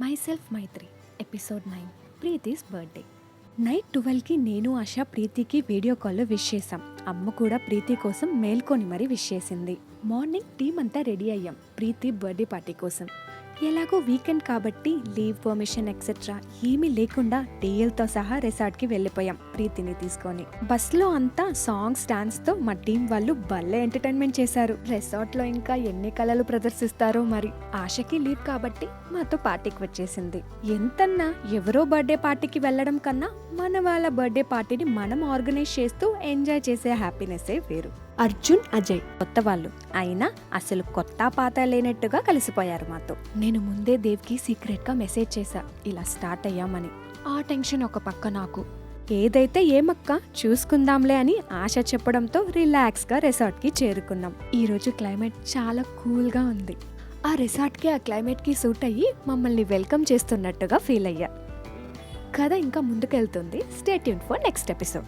My self Maitri episode 9 Preeti's birthday. Night 12కి నేను ఆశ ప్రీతికి వీడియో కాల్లో విష్ చేశాం. అమ్మ కూడా ప్రీతి కోసం మేల్కొని మరీ విష్ చేసింది. మార్నింగ్ టీం అంతా రెడీ అయ్యాం ప్రీతి బర్త్డే పార్టీ కోసం. ఎలాగో వీకెండ్ కాబట్టి లీవ్ పర్మిషన్ ఎక్సెట్రా ఏమీ లేకుండా టీఎల్తో సహా రిసార్ట్కి వెళ్ళిపోయాం ప్రీతిని తీసుకొని. బస్లో అంతా సాంగ్స్ డాన్స్తో మా టీం వాళ్ళు భలే ఎంటర్టైన్మెంట్ చేశారు. రిసార్ట్లో ఇంకా ఎన్ని కళలు ప్రదర్శిస్తారో మరి. ఆశకి లీవ్ కాబట్టి మాతో పార్టీకి వచ్చేసింది. ఎంతన్నా ఎవరో బర్త్డే పార్టీకి వెళ్ళడం కన్నా మన వాళ్ళ బర్త్డే పార్టీని మనం ఆర్గనైజ్ చేస్తూ ఎంజాయ్ చేసే హ్యాపీనెస్సే వేరు. అర్జున్, అజయ్ కొత్త వాళ్ళు అయినా అసలు కొత్త పాత లేనట్టుగా కలిసిపోయారు మాతో. నేను ముందే దేవ్కి సీక్రెట్గా మెసేజ్ చేశా ఇలా స్టార్ట్ అయ్యామని. ఆ టెన్షన్ ఒక పక్క నాకు. ఏదైతే ఏమక్క చూసుకుందాంలే అని ఆశ చెప్పడంతో రిలాక్స్గా రిసార్ట్కి చేరుకున్నాం. ఈరోజు క్లైమేట్ చాలా కూల్గా ఉంది. ఆ రిసార్ట్కి ఆ క్లైమేట్కి సూట్ అయ్యి మమ్మల్ని వెల్కమ్ చేస్తున్నట్టుగా ఫీల్ అయ్యా. కథ ఇంకా ముందుకెళ్తుంది. Stay tune for next episode.